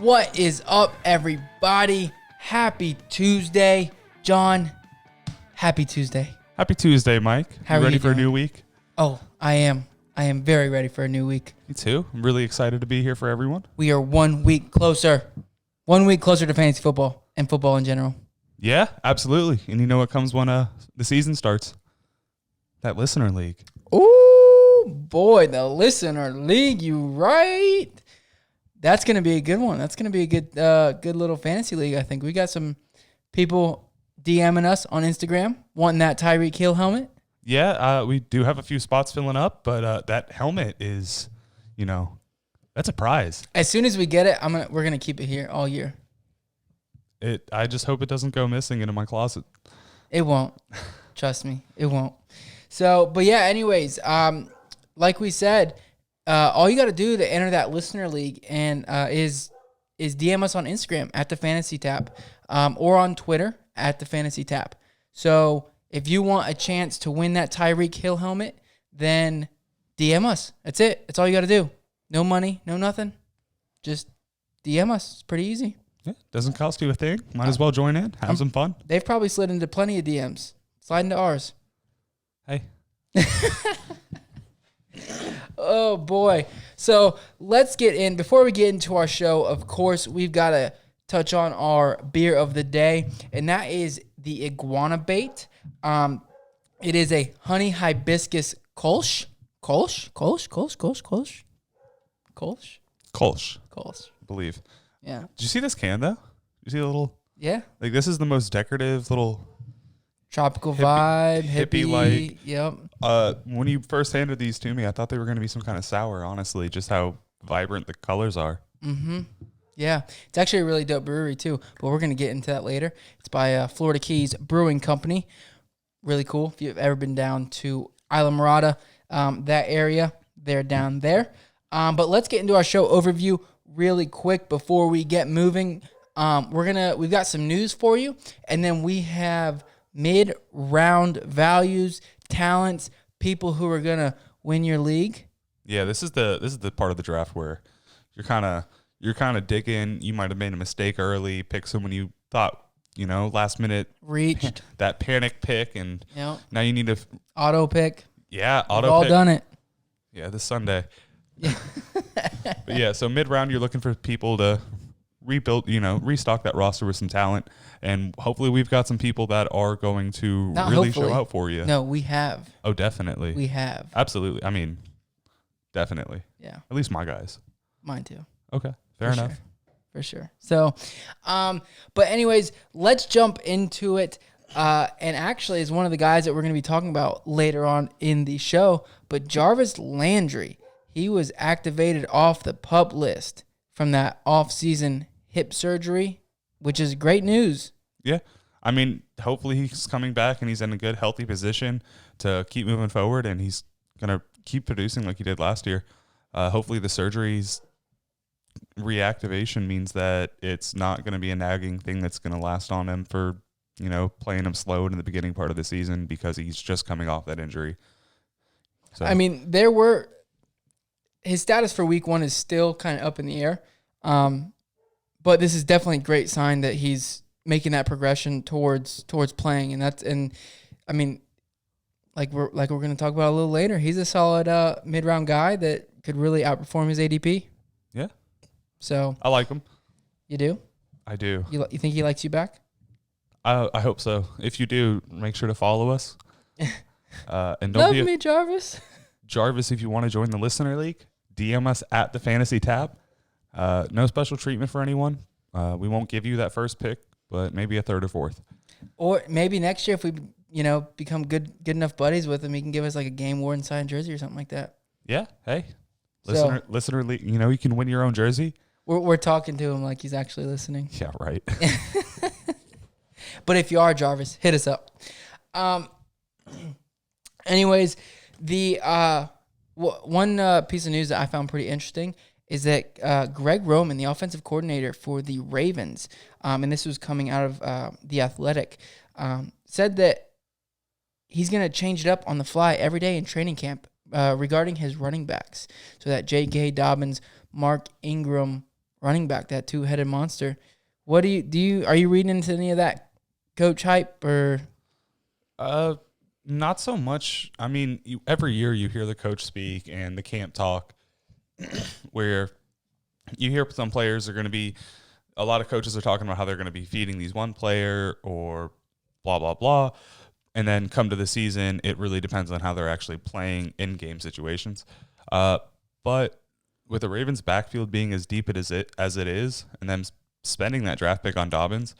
What is up, everybody? Happy Tuesday. John, happy Tuesday. Happy Tuesday, Mike. How are ready you for a doing? new week? Oh, I am. I am very ready for a new week. Me too. I'm really excited to be here for everyone. We are 1 week closer. 1 week closer to fantasy football and football in general. Yeah, absolutely. And you know what comes when the season starts? That listener league. Ooh, boy, the listener league, you right. That's going to be a good one. That's going to be a good little fantasy league, I think. We got some people DMing us on Instagram wanting that Tyreek Hill helmet. Yeah, we do have a few spots filling up, but that helmet is, that's a prize. As soon as we get it, we're going to keep it here all year. I just hope it doesn't go missing into my closet. It won't. Trust me, it won't. So, but yeah, anyways, like we said, all you got to do to enter that listener league and is DM us on Instagram at the Fantasy Tap, or on Twitter at the Fantasy Tap. So if you want a chance to win that Tyreek Hill helmet, then DM us. That's it. That's all you got to do. No money, no nothing. Just DM us. It's pretty easy. Yeah, doesn't cost you a thing. Might as well join in. Have some fun. They've probably slid into plenty of DMs. Slide into ours. Hey. Oh, boy. So let's get in. Before we get into our show, of course, we've got to touch on our beer of the day, and that is the Iguana bait. It is a honey hibiscus Kolsch. Kolsch? I believe. Yeah. Did you see this can, though? Did you see the little... Yeah. Like, this is the most decorative little... Tropical vibe, hippie-like. Yep. When you first handed these to me, I thought they were going to be some kind of sour, honestly, just how vibrant the colors are. Mm-hmm. Yeah. It's actually a really dope brewery, too, but we're going to get into that later. It's by Florida Keys Brewing Company. Really cool. If you've ever been down to Isla Mirada, that area, they're down there. But let's get into our show overview really quick before we get moving. We've got some news for you, and then we have mid-round values, talents, people who are gonna win your league. Yeah, this is the part of the draft where you're kind of digging. You might have made a mistake early, pick someone you thought last minute Reached that panic pick, and now you need to auto pick. Yeah, We've all done it. Yeah, this Sunday. Yeah. But yeah, so mid-round, you're looking for people to rebuild, restock that roster with some talent. And hopefully we've got some people that are going to show out for you. No, we have. Oh, definitely. We have. Absolutely. I mean, definitely. Yeah. At least my guys. Mine too. Okay. Fair enough. Sure. For sure. So, but anyways, let's jump into it. And actually is one of the guys that we're going to be talking about later on in the show. But Jarvis Landry, he was activated off the PUP list from that off-season hip surgery, which is great news. Yeah. I mean, hopefully he's coming back and he's in a good, healthy position to keep moving forward, and he's going to keep producing like he did last year. Hopefully the surgery's reactivation means that it's not going to be a nagging thing that's going to last on him for, playing him slow in the beginning part of the season because he's just coming off that injury. So I mean, his status for week 1 is still kind of up in the air. But this is definitely a great sign that he's making that progression towards playing, and I mean, like we're going to talk about a little later, he's a solid mid-round guy that could really outperform his ADP. Yeah. So I like him. You do? I do. You think he likes you back? I hope so. If you do, make sure to follow us. And don't Love me, Jarvis. Jarvis, if you want to join the listener league, DM us at the Fantasy Tab. No special treatment for anyone. We won't give you that first pick, but maybe a third or fourth. Or maybe next year if we, become good enough buddies with him, he can give us like a game worn signed jersey or something like that. Yeah. Hey, listener, you can win your own jersey. We're talking to him like he's actually listening. Yeah, right. But if you are, Jarvis, hit us up. Anyways, the one piece of news that I found pretty interesting is that Greg Roman, the offensive coordinator for the Ravens, and this was coming out of The Athletic, said that he's going to change it up on the fly every day in training camp regarding his running backs, so that J.K. Dobbins, Mark Ingram, running back, that two-headed monster. What are you reading into any of that coach hype or? Not so much. I mean, every year you hear the coach speak and the camp talk where you hear some players are going to be, a lot of coaches are talking about how they're going to be feeding these one player or blah, blah, blah. And then come to the season, it really depends on how they're actually playing in game situations. But with the Ravens backfield being as deep as it is, and them spending that draft pick on Dobbins,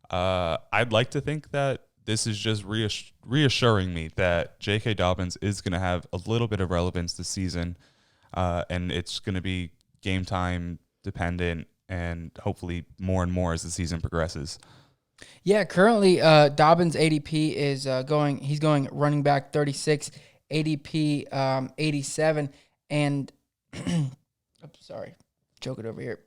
I'd like to think that this is just reassuring me that J.K. Dobbins is going to have a little bit of relevance this season, and it's going to be game time dependent, and hopefully more and more as the season progresses. Yeah, currently Dobbins' ADP is he's going running back 36, ADP 87, and sorry, choke it over here.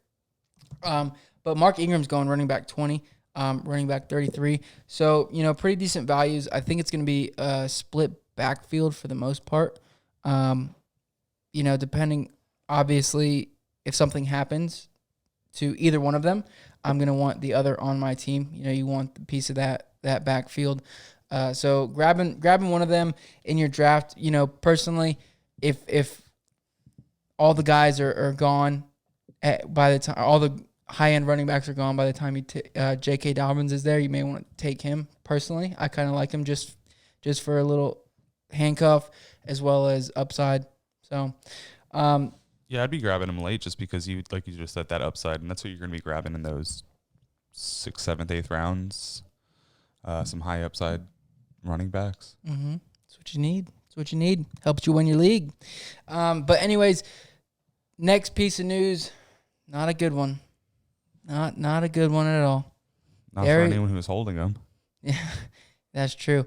But Mark Ingram's going running back 20, running back 33. So, pretty decent values. I think it's going to be a split backfield for the most part. Depending, obviously, if something happens to either one of them, I'm going to want the other on my team. You want the piece of that backfield. So grabbing one of them in your draft, personally, if all the guys are gone by the time, all the high-end running backs are gone by the time J.K. Dobbins is there, you may want to take him personally. I kind of like him just for a little handcuff as well as upside. So, yeah, I'd be grabbing him late just because you just said, that upside, and that's what you're going to be grabbing in those 6th, 7th, 8th rounds. Some high upside running backs. Mm-hmm. That's what you need. That's what you need. Helps you win your league. But anyways, next piece of news, not a good one. Not a good one at all. Not for anyone who was holding him. Yeah, that's true.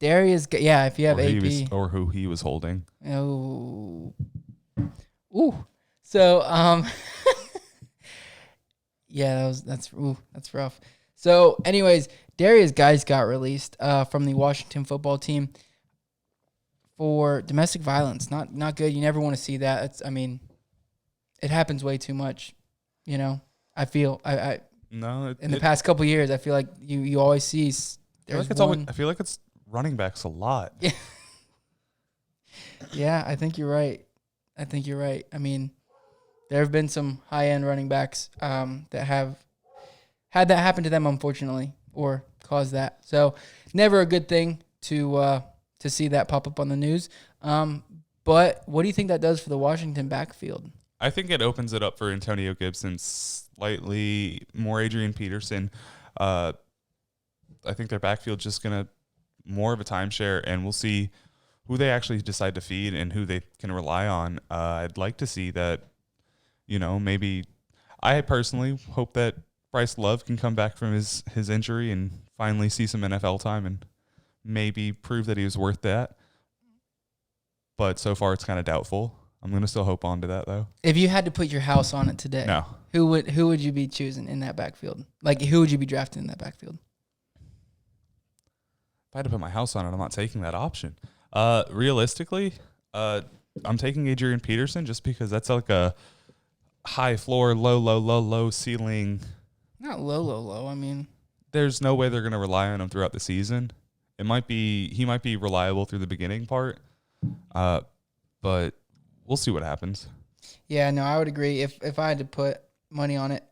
Derrius, if you have AP. Or who he was holding. Oh. Ooh. So, yeah, that's rough. So, anyways, Derrius Guice got released from the Washington football team for domestic violence. Not good. You never want to see that. It happens way too much. I feel in the past couple of years, I feel like you always see. I feel like it's running backs a lot. Yeah. Yeah, I think you're right. There have been some high-end running backs that have had that happen to them, unfortunately, or caused that. So, never a good thing to see that pop up on the news. But what do you think that does for the Washington backfield? I think it opens it up for Antonio Gibson, slightly more Adrian Peterson. I think their backfield's just going to more of a timeshare, and we'll see who they actually decide to feed and who they can rely on. I'd like to see that, maybe I personally hope that Bryce Love can come back from his injury and finally see some NFL time and maybe prove that he was worth that. But so far it's kind of doubtful. I'm going to still hope on to that, though. If you had to put your house on it today, no. Who would you be choosing in that backfield? Like, who would you be drafting in that backfield? If I had to put my house on it, I'm not taking that option. Realistically, I'm taking Adrian Peterson just because that's like a high floor, low ceiling. Not low. There's no way they're going to rely on him throughout the season. He might be reliable through the beginning part, but we'll see what happens. Yeah, no, I would agree. If I had to put money on it,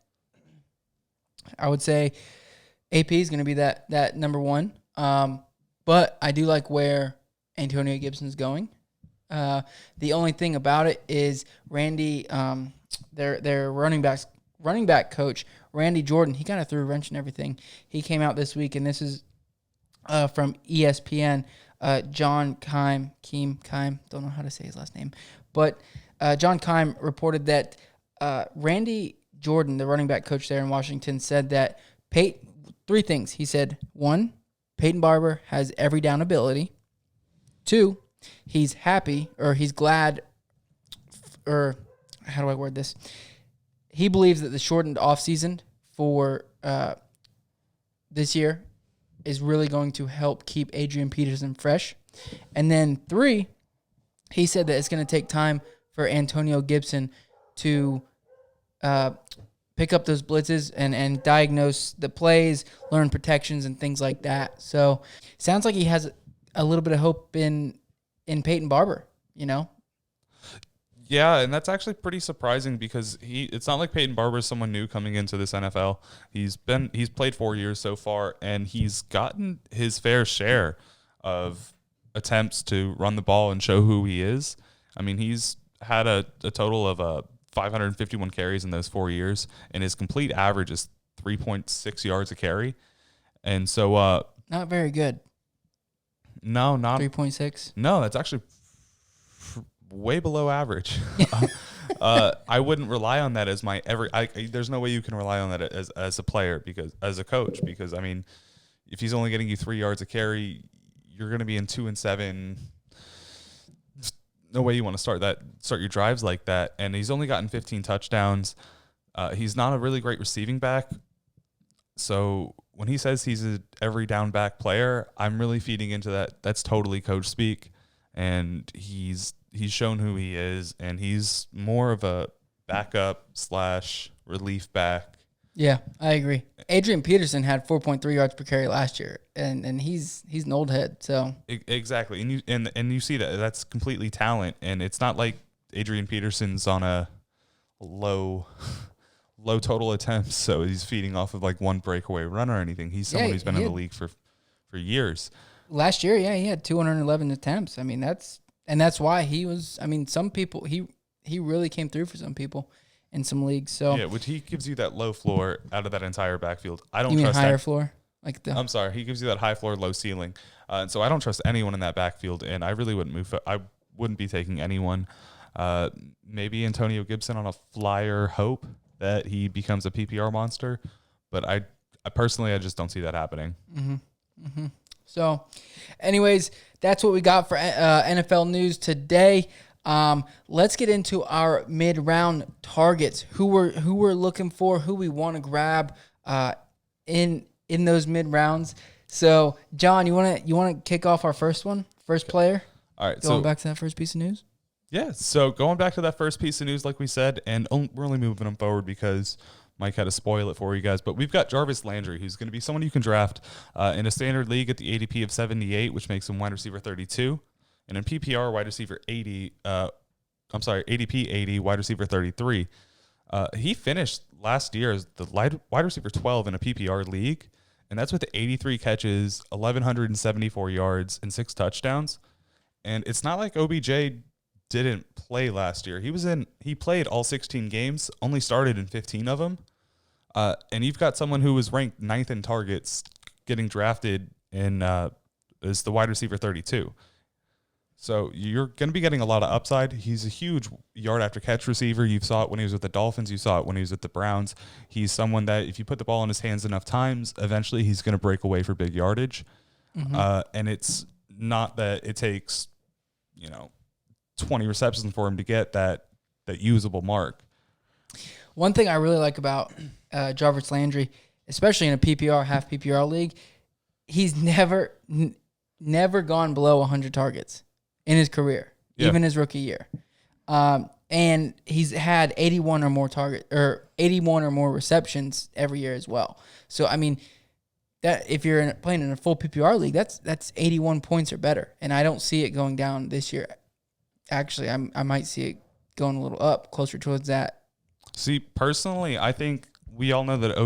I would say AP is going to be that number one. But I do like where Antonio Gibson's going. The only thing about it is Randy, their running back coach, Randy Jordan, he kind of threw a wrench in everything. He came out this week, and this is from ESPN. John Keim, don't know how to say his last name, but John Keim reported that Randy Jordan, the running back coach there in Washington, said that three things. He said, 1, Peyton Barber has every down ability. 2, he's happy, or he's glad, or how do I word this? He believes that the shortened offseason for this year is really going to help keep Adrian Peterson fresh. And then 3, he said that it's going to take time for Antonio Gibson to pick up those blitzes and diagnose the plays, learn protections and things like that. So sounds like he has a little bit of hope in Peyton Barber, you know? Yeah, and that's actually pretty surprising because it's not like Peyton Barber is someone new coming into this NFL. He's played 4 years so far, and he's gotten his fair share of attempts to run the ball and show who he is. I mean, he's had a total of 551 carries in those 4 years, and his complete average is 3.6 yards a carry. And so not very good. No, not 3.6. No, that's actually way below average. I wouldn't rely on that as my there's no way you can rely on that as a player, because as a coach, because I mean, if he's only getting you 3 yards a carry, you're going to be in 2-7. No way you want to start your drives like that. And he's only gotten 15 touchdowns. He's not a really great receiving back. So when he says he's a every down back player, I'm really feeding into that. That's totally coach speak. And he's shown who he is, and he's more of a backup / relief back. Yeah, I agree. Adrian Peterson had 4.3 yards per carry last year, and he's an old head. So exactly, and you see that's completely talent, and it's not like Adrian Peterson's on a low total attempts, so he's feeding off of like one breakaway run or anything. He's someone who's been in the league for years. Last year, yeah, he had 211 attempts. I mean, that's why he was. I mean, some people he really came through for some people in some leagues. So yeah, which he gives you that low floor out of that entire backfield. I don't you mean trust higher floor, like the. I'm sorry, he gives you that high floor, low ceiling, and so I don't trust anyone in that backfield, and I really wouldn't move. I wouldn't be taking anyone. Maybe Antonio Gibson on a flyer hope that he becomes a PPR monster, but I personally I just don't see that happening. Mm-hmm. Mm-hmm. So, anyways, that's what we got for NFL news today. Let's get into our mid-round targets. Who we're looking for, who we want to grab in those mid-rounds. So, John, you want to kick off our first player? All right. Going back to that first piece of news. Yeah. So going back to that first piece of news, like we said, and we're only moving them forward because Mike had to spoil it for you guys, but we've got Jarvis Landry, who's going to be someone you can draft in a standard league at the ADP of 78, which makes him wide receiver 32, and in PPR, wide receiver 80. ADP 80, wide receiver 33. He finished last year as the wide receiver 12 in a PPR league, and that's with 83 catches, 1,174 yards, and 6 touchdowns. And it's not like OBJ didn't play last year. He played all 16 games, only started in 15 of them. And you've got someone who was ranked 9th in targets getting drafted in as the wide receiver 32. So you're going to be getting a lot of upside. He's a huge yard after catch receiver. You saw it when he was with the Dolphins. You saw it when he was with the Browns. He's someone that if you put the ball in his hands enough times, eventually he's going to break away for big yardage. Mm-hmm. And it's not that it takes, 20 receptions for him to get that usable mark. One thing I really like about Jarvis Landry, especially in a PPR, half PPR league, he's never gone below 100 targets in his career, even his rookie year. And he's had 81 or more receptions every year as well. So, I mean, that if you're playing in a full PPR league, that's 81 points or better. And I don't see it going down this year. Actually, I might see it going a little up, closer towards that. See, personally, I think we all know that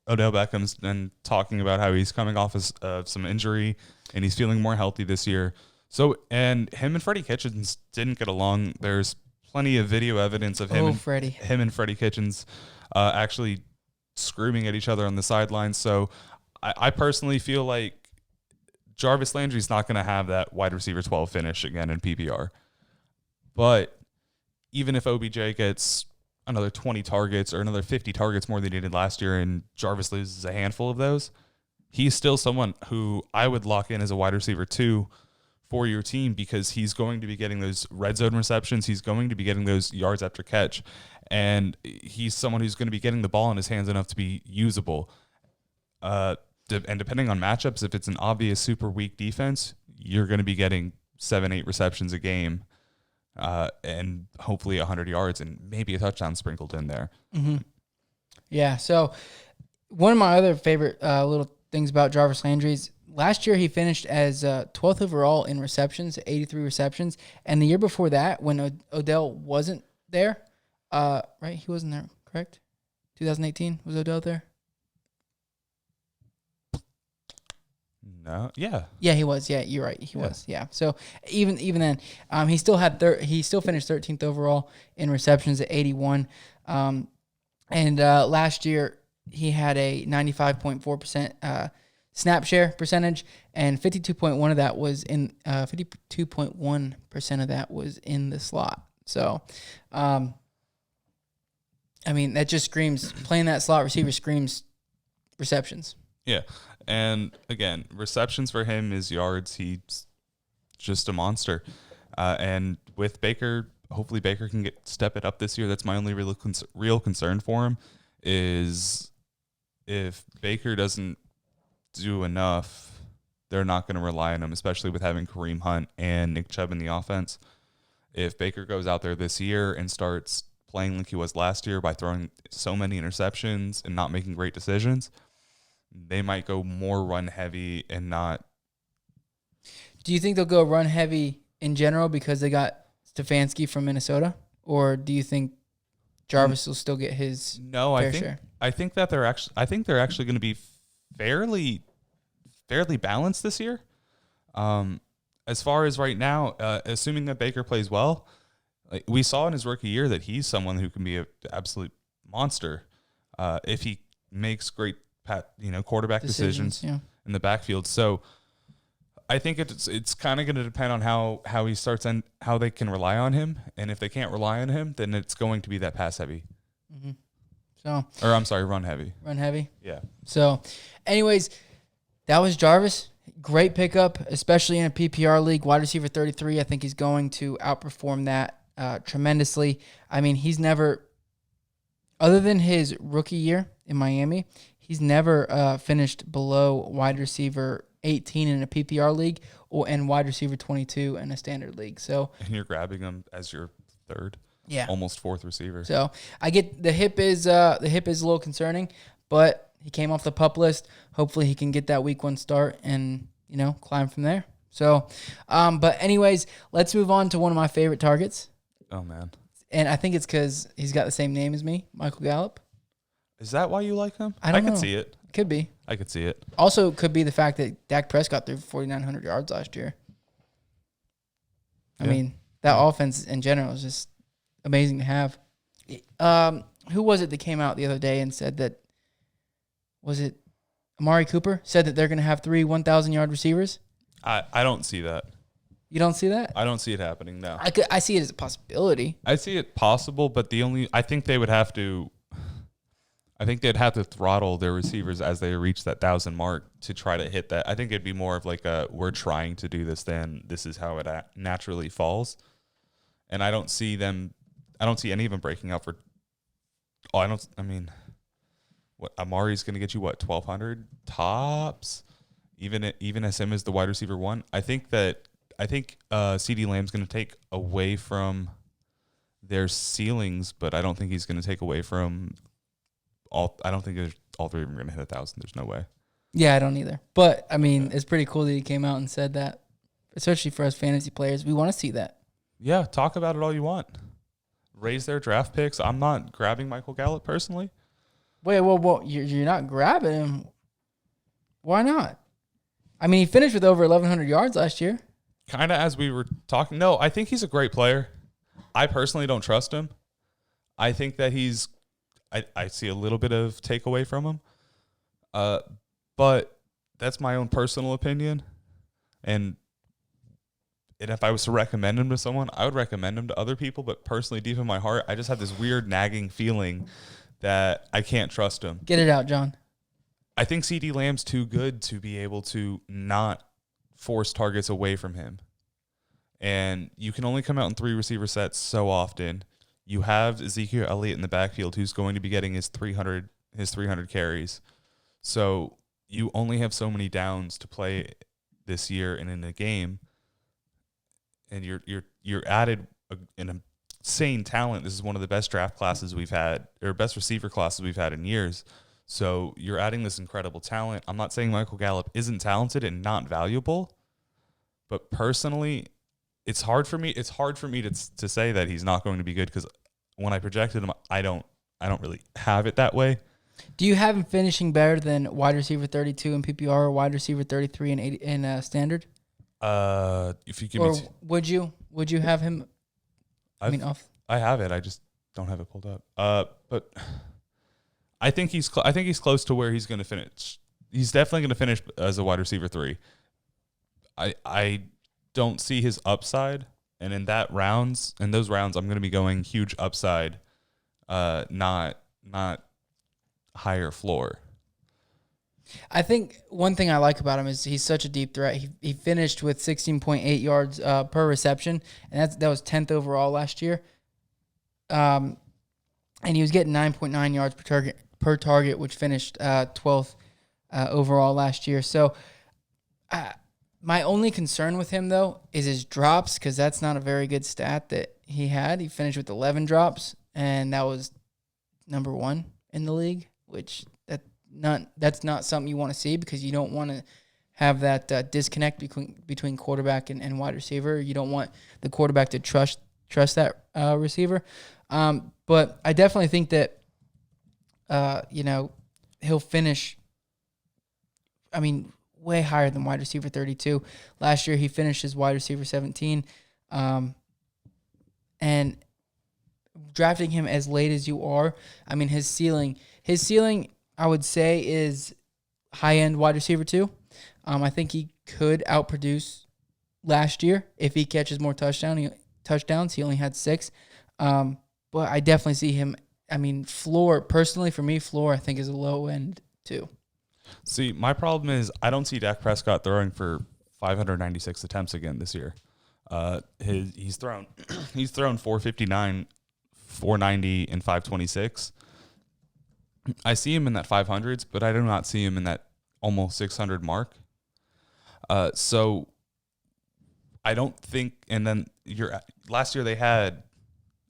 Odell Beckham's been talking about how he's coming off of some injury and he's feeling more healthy this year. So, and him and Freddie Kitchens didn't get along. There's plenty of video evidence of him and Freddie Kitchens actually screaming at each other on the sidelines. So, I personally feel like Jarvis Landry's not going to have that wide receiver 12 finish again in PPR. But even if OBJ gets another 20 targets or another 50 targets more than he did last year and Jarvis loses a handful of those, he's still someone who I would lock in as a wide receiver 2 for your team because he's going to be getting those red zone receptions. He's going to be getting those yards after catch. And he's someone who's going to be getting the ball in his hands enough to be usable. And depending on matchups, if it's an obvious super weak defense, you're going to be getting 7-8 receptions a game. And hopefully 100 yards and maybe a touchdown sprinkled in there. Mm-hmm. Yeah. So one of my other favorite little things about Jarvis Landry is last year he finished as 12th overall in receptions, 83 receptions, and the year before that, when Odell wasn't there, right? He wasn't there, correct? 2018 was Odell there? No, yeah, Yeah, he was. Yeah, you're right. He was. Yeah. So even then, he still had he still finished 13th overall in receptions at 81. And last year he had a 95.4% snap share percentage, and 52.1 of that was in 52.1% of that was in the slot. So, I mean, that just screams playing that slot receiver screams receptions. yeah. And again, receptions for him is yards. He's just a monster. And with Baker, hopefully Baker can step it up this year. That's my only real concern for him is if Baker doesn't do enough, they're not going to rely on him, especially with having Kareem Hunt and Nick Chubb in the offense. If Baker goes out there this year and starts playing like he was last year by throwing so many interceptions and not making great decisions, they might go more run heavy and not. Do you think they'll go run heavy in general because they got Stefanski from Minnesota, or do you think Jarvis will still get his fair share? I think that they're actually going to be fairly balanced this year. As far as right now, assuming that Baker plays well, like we saw in his rookie year that he's someone who can be an absolute monster if he makes great quarterback decisions in the backfield. So I think it's kind of going to depend on how he starts and how they can rely on him. And if they can't rely on him, then it's going to be that pass heavy. Mm-hmm. So, or I'm sorry, run heavy. Run heavy. Yeah. So, anyways, that was Jarvis. Great pickup, especially in a PPR league. Wide receiver 33. I think he's going to outperform that tremendously. I mean, he's never, other than his rookie year in Miami, he's never finished below wide receiver 18 in a PPR league and wide receiver 22 in a standard league. So, and you're grabbing him as your third, almost fourth receiver. So I get the hip is a little concerning, but he came off the PUP list. Hopefully he can get that week 1 start and climb from there. So, but anyways, let's move on to one of my favorite targets. Oh man, and I think it's because he's got the same name as me, Michael Gallup. Is that why you like him? I could see it. Could be. I could see it. Also, could be the fact that Dak Prescott threw 4,900 yards last year. I mean, that offense in general is just amazing to have. Who was it that came out the other day and said that? Was it Amari Cooper? Said that they're going to have 3 1,000-yard receivers? I don't see that. You don't see that? I don't see it happening, no. I see it as a possibility. I see it possible, but I think they'd have to throttle their receivers as they reach that 1,000 mark to try to hit that. I think it'd be more of like we're trying to do this than this is how it naturally falls. And I don't see any of them breaking out for. What Amari's going to get you? What 1,200 tops? Even as him as the wide receiver 1. I think CeeDee Lamb's going to take away from their ceilings, but I don't think he's going to take away from all. I don't think all 3 of them are going to hit 1,000. There's no way. Yeah, I don't either. But I mean, it's pretty cool that he came out and said that, especially for us fantasy players. We want to see that. Yeah, talk about it all you want. Raise their draft picks. I'm not grabbing Michael Gallup personally. Wait, well, you're not grabbing him. Why not? I mean, he finished with over 1,100 yards last year. Kind of as we were talking. No, I think he's a great player. I personally don't trust him. I think that I see a little bit of takeaway from him. But that's my own personal opinion. And if I was to recommend him to someone, I would recommend him to other people. But personally, deep in my heart, I just have this weird nagging feeling that I can't trust him. Get it out, John. I think CeeDee Lamb's too good to be able to not force targets away from him. And you can only come out in 3 receiver sets so often. You have Ezekiel Elliott in the backfield who's going to be getting his 300 carries. So you only have so many downs to play this year and in a game. And you're added in a insane talent. This is one of the best draft classes we've had, or best receiver classes we've had in years. So you're adding this incredible talent. I'm not saying Michael Gallup isn't talented and not valuable, but personally, it's hard for me to say that he's not going to be good, because when I projected him, I don't really have it that way. Do you have him finishing better than wide receiver 32 in PPR or wide receiver 33 in standard? If you give or me, would you have him? I have it. I just don't have it pulled up. But I think he's close to where he's going to finish. He's definitely going to finish as a wide receiver 3. I don't see his upside, and in those rounds, I'm going to be going huge upside, not higher floor. I think one thing I like about him is he's such a deep threat. He finished with 16.8 yards per reception, and that was 10th overall last year. And he was getting 9.9 yards per target, which finished 12th overall last year. So my only concern with him, though, is his drops, because that's not a very good stat that he had. He finished with 11 drops, and that was number 1 in the league, which that's not something you want to see, because you don't want to have that disconnect between quarterback and wide receiver. You don't want the quarterback to trust that receiver. But I definitely think that he'll finish, way higher than wide receiver 32. Last year he finished as wide receiver 17. And drafting him as late as you are, his ceiling, I would say, is high-end wide receiver 2. I think he could outproduce last year if he catches more touchdowns. He only had 6. But I definitely see him, floor, personally for me, floor I think is a low-end 2. See, my problem is I don't see Dak Prescott throwing for 596 attempts again this year. He's thrown 459, 490, and 526. I see him in that 500s, but I do not see him in that almost 600 mark. So I don't think. And then last year they had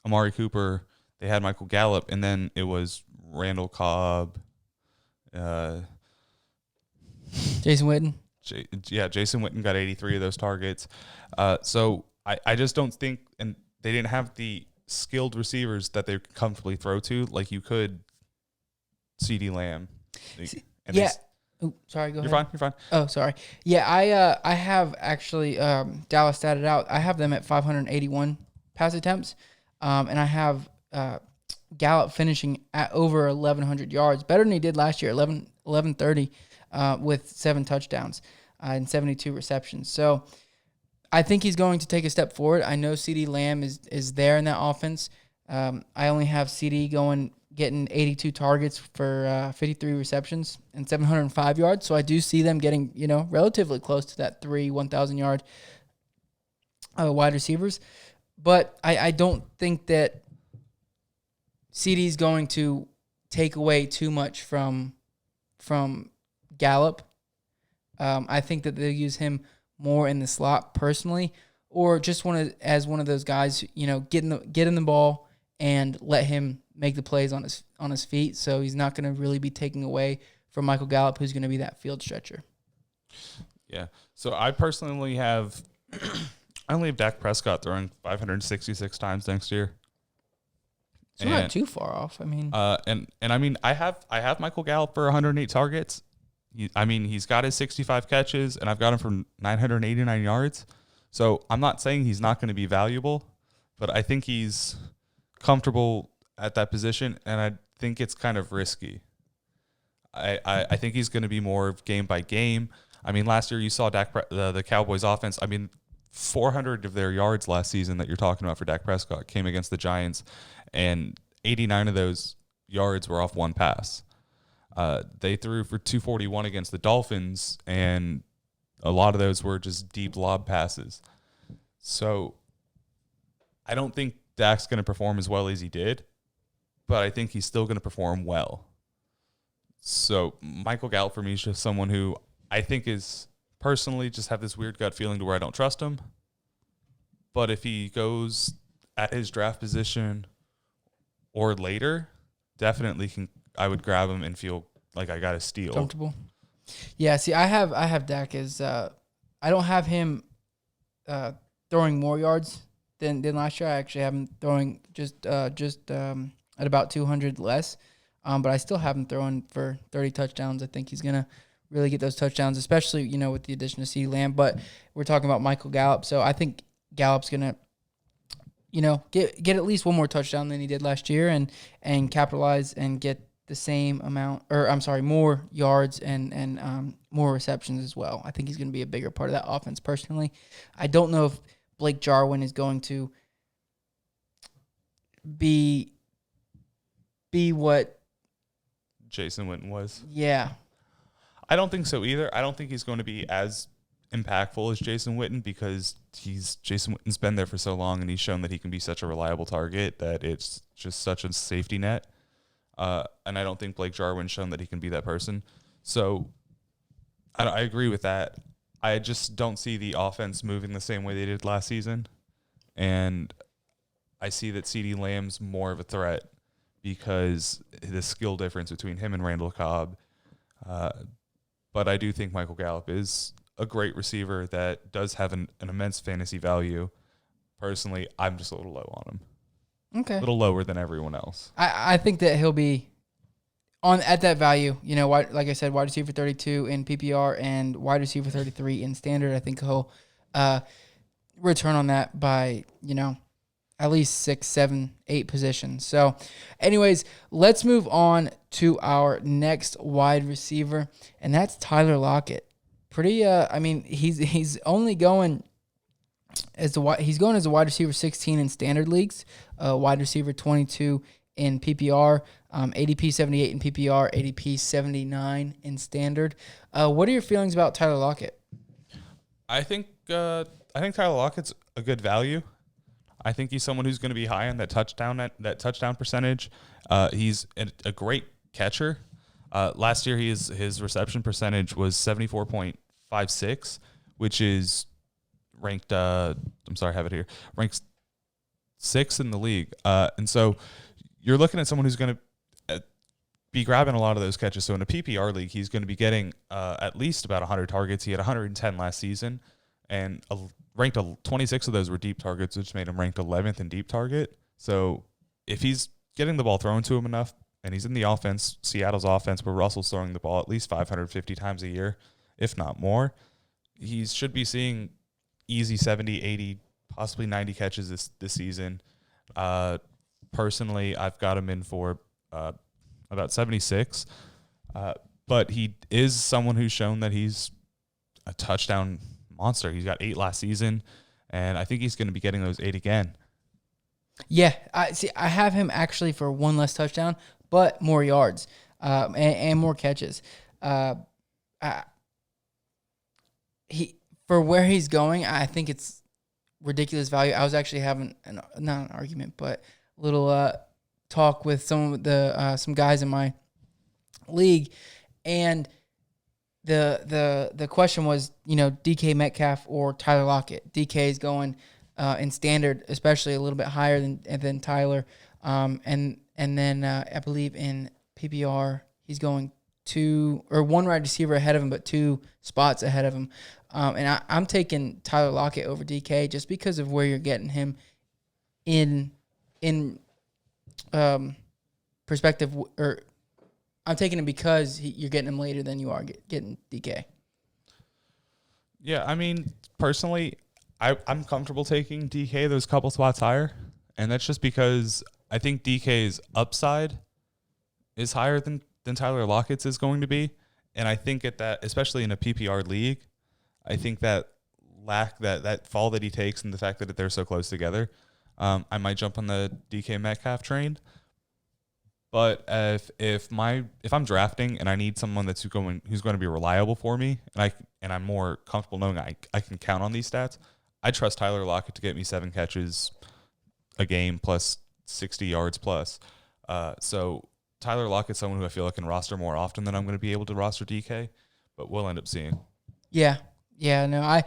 Amari Cooper, they had Michael Gallup, and then it was Randall Cobb, Jason Witten. Jason Witten got 83 of those targets. So I just don't think, and they didn't have the skilled receivers that they could comfortably throw to, like you could CeeDee Lamb. Sorry, go ahead. You're fine. Oh, sorry. Yeah, I have actually Dallas statted out. I have them at 581 pass attempts, and I have Gallup finishing at over 1,100 yards, better than he did last year, 1130, with 7 touchdowns and 72 receptions. So I think he's going to take a step forward. I know CeeDee Lamb is there in that offense. I only have CeeDee getting 82 targets for 53 receptions and 705 yards. So I do see them getting, relatively close to that 1,000-yard wide receivers. But I don't think that CeeDee's going to take away too much from Gallup. I think that they'll use him more in the slot personally, or just as one of those guys, get in the ball and let him make the plays on his feet. So he's not going to really be taking away from Michael Gallup, who's going to be that field stretcher. Yeah. So I personally have I only have Dak Prescott throwing 566 times next year. It's not too far off. I have Michael Gallup for 108 targets. He's got his 65 catches, and I've got him for 989 yards. So I'm not saying he's not going to be valuable, but I think he's comfortable at that position, and I think it's kind of risky. I think he's going to be more game by game. Last year you saw the Cowboys offense. 400 of their yards last season that you're talking about for Dak Prescott came against the Giants, and 89 of those yards were off one pass. They threw for 241 against the Dolphins, and a lot of those were just deep lob passes. So I don't think Dak's going to perform as well as he did, but I think he's still going to perform well. So Michael Gallup for me is just someone who I think is personally just have this weird gut feeling to where I don't trust him. But if he goes at his draft position or later, definitely I would grab him and feel like I got a steal. Comfortable. Yeah, see, I have Dak as I don't have him throwing more yards than last year. I actually have him throwing just at about 200 less. But I still have him throwing for 30 touchdowns. I think he's gonna really get those touchdowns, especially with the addition of CeeDee Lamb. But we're talking about Michael Gallup, so I think Gallup's gonna get at least one more touchdown than he did last year, and capitalize and get the same amount, or I'm sorry, more yards and more receptions as well. I think he's going to be a bigger part of that offense personally. I don't know if Blake Jarwin is going to be what Jason Witten was. Yeah. I don't think so either. I don't think he's going to be as impactful as Jason Witten because Jason Witten's been there for so long and he's shown that he can be such a reliable target that it's just such a safety net. And I don't think Blake Jarwin's shown that he can be that person. So I agree with that. I just don't see the offense moving the same way they did last season. And I see that CeeDee Lamb's more of a threat because the skill difference between him and Randall Cobb. But I do think Michael Gallup is a great receiver that does have an immense fantasy value. Personally, I'm just a little low on him. Okay. A little lower than everyone else. I think that he'll be at that value. Like I said, wide receiver 32 in PPR and wide receiver 33 in standard. I think he'll return on that by, at least 6, 7, 8 positions. So, anyways, let's move on to our next wide receiver, and that's Tyler Lockett. Pretty, he's only going as a wide receiver 16 in standard leagues, wide receiver 22 in PPR, ADP 78 in PPR, ADP 79 in standard. What are your feelings about Tyler Lockett? I think Tyler Lockett's a good value. I think he's someone who's going to be high on that touchdown percentage. He's a great catcher. Last year, his reception percentage was 74.56, which is ranked. I'm sorry, I have it here. Ranks 6th in the league. And so you're looking at someone who's going to be grabbing a lot of those catches. So in a PPR league, he's going to be getting at least about 100 targets. He had 110 last season, and ranked 26 of those were deep targets, which made him ranked 11th in deep target. So if he's getting the ball thrown to him enough, and he's in the offense, Seattle's offense, where Russell's throwing the ball at least 550 times a year, if not more, he should be seeing easy 70, 80, possibly 90 catches this season. Personally, I've got him in for about 76. But he is someone who's shown that he's a touchdown monster. He's got 8 last season, and I think he's going to be getting those 8 again. Yeah, I have him actually for 1 less touchdown, but more yards and more catches. For where he's going, I think it's ridiculous value. I was actually having not an argument, but a little talk with some guys in my league, and the question was, DK Metcalf or Tyler Lockett. DK is going in standard, especially a little bit higher than Tyler, and then I believe in PPR he's going 1 wide receiver ahead of him, but 2 spots ahead of him. And I'm taking Tyler Lockett over DK just because of where you're getting him in perspective, or I'm taking him because you're getting him later than you are getting DK. Yeah, I mean, personally, I'm comfortable taking DK those couple spots higher, and that's just because I think DK's upside is higher than Tyler Lockett's is going to be, and I think at that, especially in a PPR league, I think that that fall that he takes and the fact that they're so close together, I might jump on the DK Metcalf train. But if I'm drafting and I need someone who's going to be reliable for me, and I'm more comfortable knowing I can count on these stats, I trust Tyler Lockett to get me 7 catches a game plus 60 yards plus. So Tyler Lockett's someone who I feel I can roster more often than I'm going to be able to roster DK, but we'll end up seeing. Yeah. No,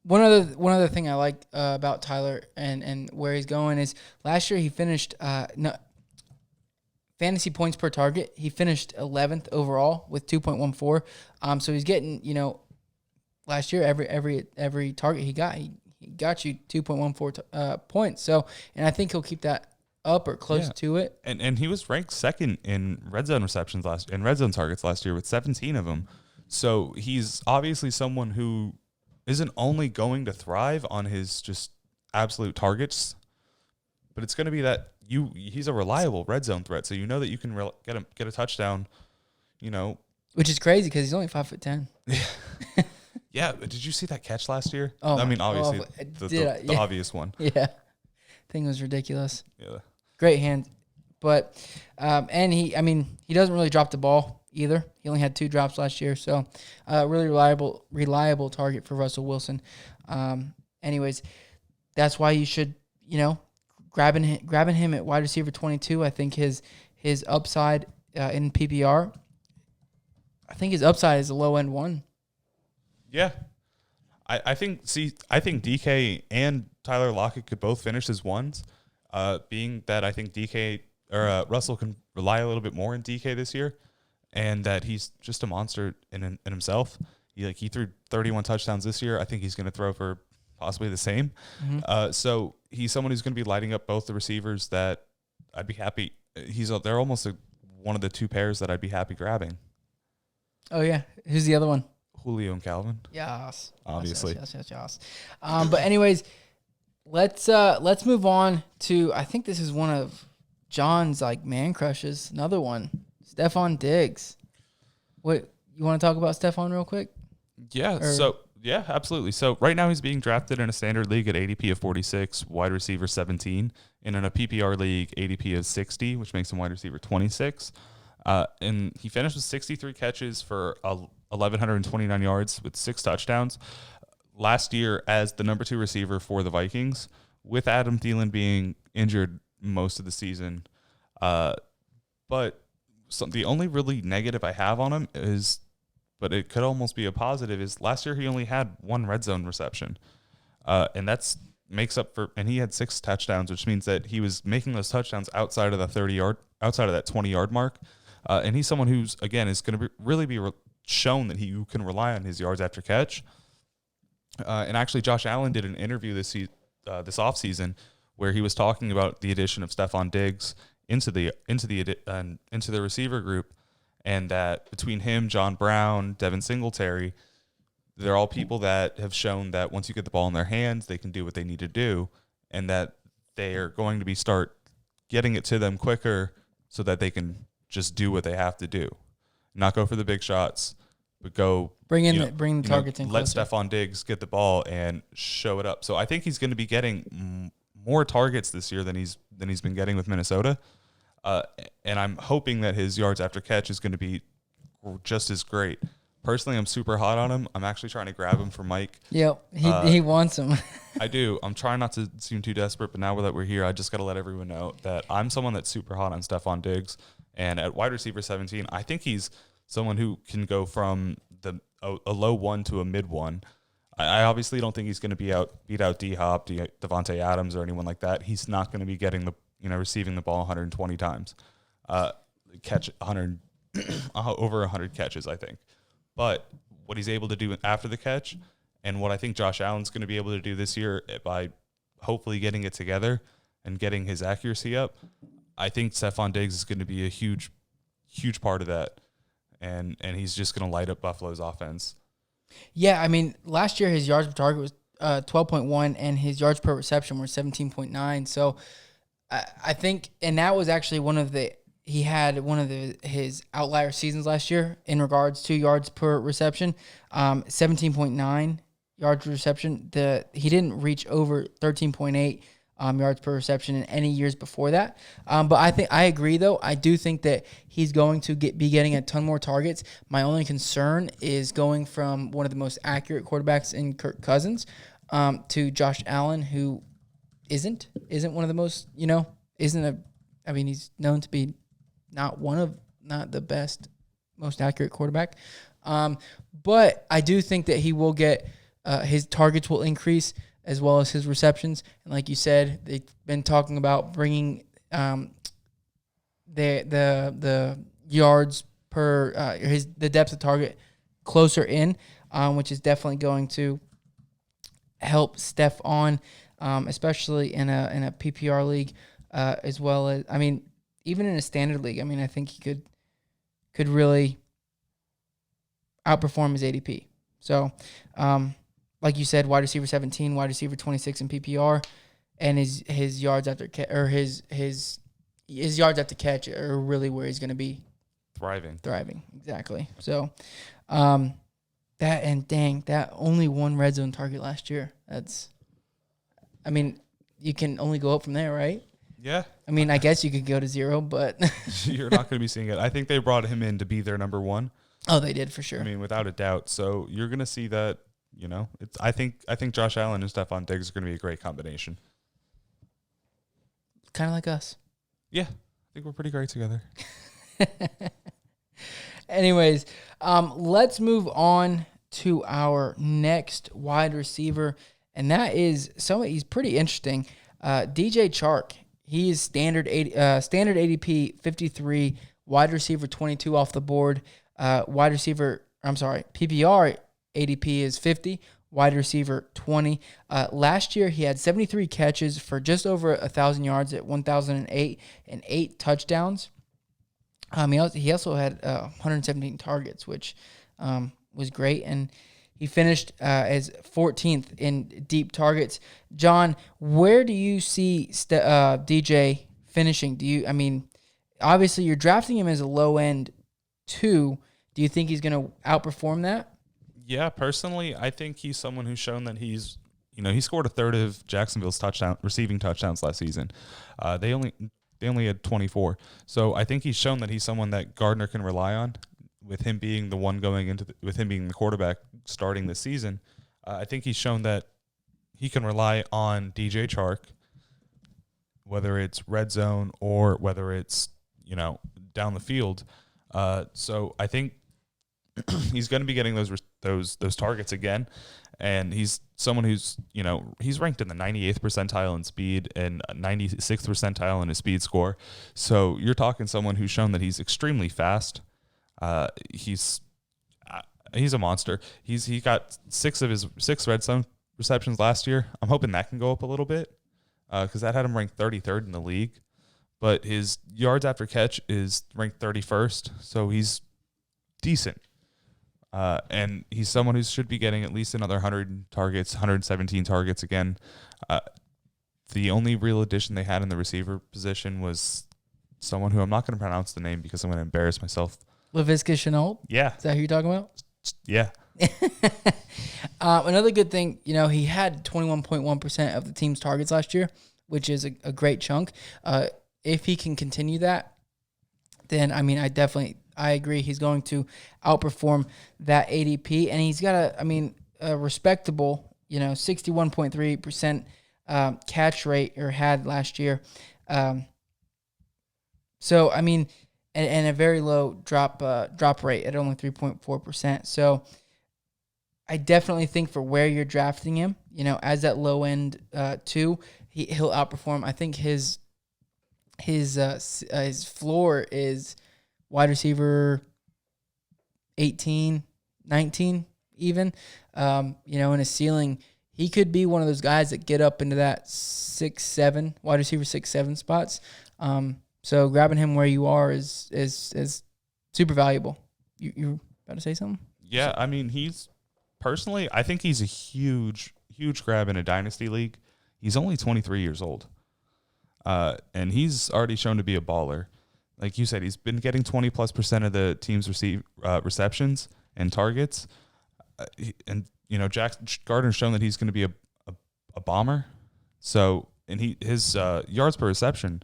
One other thing I like about Tyler and where he's going is last year he finished fantasy points per target. He finished 11th overall with 2.14. So he's getting, last year every target he got you 2.14 points. So, and I think he'll keep that up or close to it. And he was ranked second in red zone receptions red zone targets last year with 17 of them. So he's obviously someone who isn't only going to thrive on his just absolute targets, but it's going to be that he's a reliable red zone threat. So you know that you can get a touchdown, Which is crazy because he's only 5'10". Yeah. Did you see that catch last year? Oh, I mean, obviously the obvious one. Yeah. Thing was ridiculous. Yeah. Great hand. But, and he doesn't really drop the ball either. He only had 2 drops last year. So, really reliable target for Russell Wilson. Anyways, that's why you should, grabbing him at wide receiver 22. I think his upside in PPR, I think his upside is a low end 1. Yeah. I think DK and Tyler Lockett could both finish as 1s, being that I think Russell can rely a little bit more in DK this year, and that he's just a monster in himself. He threw 31 touchdowns this year. I think he's going to throw for possibly the same. Mm-hmm. So he's someone who's going to be lighting up both the receivers that I'd be happy. They're almost one of the 2 pairs that I'd be happy grabbing. Oh yeah, who's the other one? Julio and Calvin. Yes. Obviously. Yes. But anyways, let's move on to, I think this is one of John's man crushes. Another one, Stephon Diggs. What, you want to talk about Stephon real quick? Yeah. Yeah, absolutely. So right now he's being drafted in a standard league at ADP of 46, wide receiver 17, and in a PPR league ADP of 60, which makes him wide receiver 26. And he finished with 63 catches for 1,129 yards with 6 touchdowns last year as the number 2 receiver for the Vikings, with Adam Thielen being injured most of the season. But the only really negative I have on him is, but it could almost be a positive, is last year he only had 1 red zone reception. And that's makes up for, and he had 6 touchdowns, which means that he was making those touchdowns outside of the 30-yard, outside of that 20-yard mark. And he's someone who's, again, is going to really be shown that you can rely on his yards after catch. And actually, Josh Allen did an interview this offseason where he was talking about the addition of Stephon Diggs into the receiver group, and that between him, John Brown, Devin Singletary, they're all people that have shown that once you get the ball in their hands, they can do what they need to do, and that they are going to start getting it to them quicker so that they can just do what they have to do. Not go for the big shots, but go bring the targets in. Let Stephon Diggs get the ball and show it up. So I think he's going to be getting more targets this year than he's been getting with Minnesota. And I'm hoping that his yards after catch is going to be just as great. Personally, I'm super hot on him. I'm actually trying to grab him for Mike. Yep, he wants him. I do. I'm trying not to seem too desperate, but now that we're here, I just got to let everyone know that I'm someone that's super hot on Stephon Diggs. And at wide receiver 17, I think he's someone who can go from a low 1 to a mid 1. I obviously don't think he's going to beat out D-Hop, Devontae Adams, or anyone like that. He's not going to be getting receiving the ball 120 times, catch 100 over 100 catches, I think. But what he's able to do after the catch, and what I think Josh Allen's going to be able to do this year by hopefully getting it together and getting his accuracy up, I think Stephon Diggs is going to be a huge, huge part of that, and he's just going to light up Buffalo's offense. Yeah, I mean, last year his yards per target was 12.1, and his yards per reception were 17.9. So I think, and that was actually he had one of his outlier seasons last year in regards to yards per reception, 17.9 yards per reception. He didn't reach over 13.8 yards per reception in any years before that. But I agree though. I do think that he's going to be getting a ton more targets. My only concern is going from one of the most accurate quarterbacks in Kirk Cousins to Josh Allen, who isn't one of the most, he's known to be not the best, most accurate quarterback. But I do think that he will get his targets will increase as well as his receptions. And like you said, they've been talking about bringing the yards per the depth of target closer in, which is definitely going to help Steph on, especially in a PPR league, as well as even in a standard league. I think he could really outperform his ADP. So, like you said, wide receiver 17, wide receiver 26 in PPR, and his yards after his yards after catch are really where he's going to be thriving. Exactly. So, that only one red zone target last year. You can only go up from there, right? Yeah. I guess you could go to 0, but you're not going to be seeing it. I think they brought him in to be their number one. Oh, they did for sure. Without a doubt. So you're going to see that. I think Josh Allen and Stephon Diggs are going to be a great combination. Kind of like us. Yeah, I think we're pretty great together. Anyways, let's move on to our next wide receiver, and that is he's pretty interesting. DJ Chark. He is standard ADP 53, wide receiver 22 off the board. PPR ADP is 50, wide receiver 20. Last year, he had 73 catches for just over 1,000 yards at 1,008 and 8 touchdowns. He also had 117 targets, which was great, and he finished as 14th in deep targets. John, where do you see DJ finishing? Obviously you're drafting him as a low end 2. Do you think he's going to outperform that? Yeah, personally, I think he's someone who's shown that he scored a third of Jacksonville's receiving touchdowns last season. They only had 24. So I think he's shown that he's someone that Gardner can rely on, with him being the one with him being the quarterback starting this season. I think he's shown that he can rely on DJ Chark, whether it's red zone or whether it's down the field. So I think he's going to be getting those targets again, and he's someone who's he's ranked in the 98th percentile in speed and 96th percentile in his speed score. So you're talking someone who's shown that he's extremely fast. He's a monster. He got 6 of his 6 red zone receptions last year. I'm hoping that can go up a little bit because that had him ranked 33rd in the league. But his yards after catch is ranked 31st, so he's decent. And he's someone who should be getting at least another 100 targets, 117 targets again. The only real addition they had in the receiver position was someone who I'm not going to pronounce the name because I'm going to embarrass myself. Laviska Shenault? Yeah. Is that who you're talking about? Yeah. Another good thing, he had 21.1% of the team's targets last year, which is a great chunk. If he can continue that, then, I agree he's going to outperform that ADP. And he's got a respectable, 61.3% catch rate had last year. And a very low drop rate at only 3.4%. So I definitely think for where you're drafting him, as that low end 2, he'll outperform. I think his floor is wide receiver 18, 19 even. In a ceiling, he could be one of those guys that get up into that 6-7 wide receiver 6-7 spots. So grabbing him where you are is super valuable. You about to say something? Yeah, I think he's a huge grab in a dynasty league. He's only 23 years old. And he's already shown to be a baller. Like you said, he's been getting 20+% of the team's receptions and targets. Gardner's shown that he's going to be a bomber. So, and his yards per reception,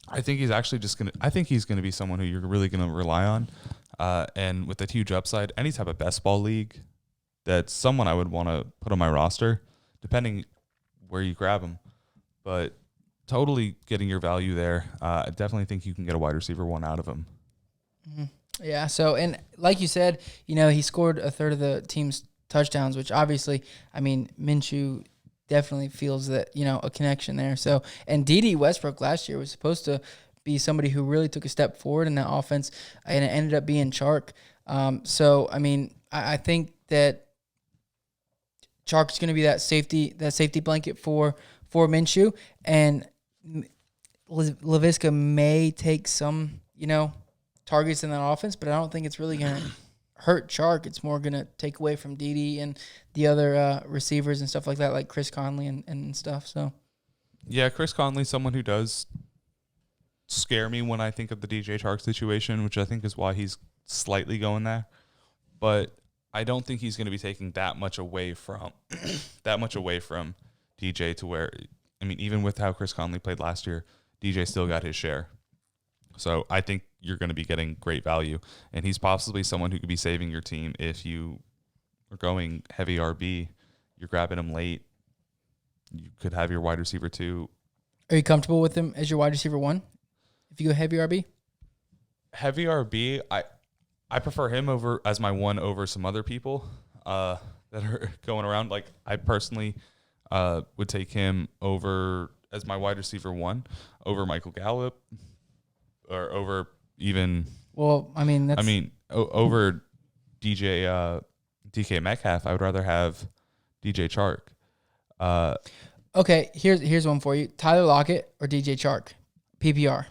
I think he's going to be someone who you're really going to rely on. And with that huge upside, any type of best ball league, that's someone I would want to put on my roster, depending where you grab him. But totally getting your value there. I definitely think you can get a wide receiver 1 out of him. Mm-hmm. Yeah. So, and like you said, he scored a third of the team's touchdowns, which obviously, I mean, Minshew definitely feels that, a connection there. So, and D.D. Westbrook last year was supposed to be somebody who really took a step forward in that offense, and it ended up being Chark. So, I mean, I think that Chark's going to be that safety blanket for Minshew, and Laviska may take some, targets in that offense, but I don't think it's really going to hurt Chark. It's more going to take away from Dede and the other receivers and stuff like that, like Chris Conley and stuff. So, yeah, Chris Conley's someone who does scare me when I think of the DJ Chark situation, which I think is why he's slightly going there. But I don't think he's going to be taking that much away from DJ to where, I mean, even with how Chris Conley played last year, DJ still got his share. So I think you're going to be getting great value. And he's possibly someone who could be saving your team if you are going heavy RB. You're grabbing him late. You could have your wide receiver 2. Are you comfortable with him as your wide receiver 1? If you go heavy RB? Heavy RB, I prefer him as my 1 over some other people that are going around. Like, I personally would take him over as my wide receiver 1 over Michael Gallup, or over even. Well, I mean, over DK Metcalf. I would rather have DJ Chark. Okay, here's one for you: Tyler Lockett or DJ Chark, PPR.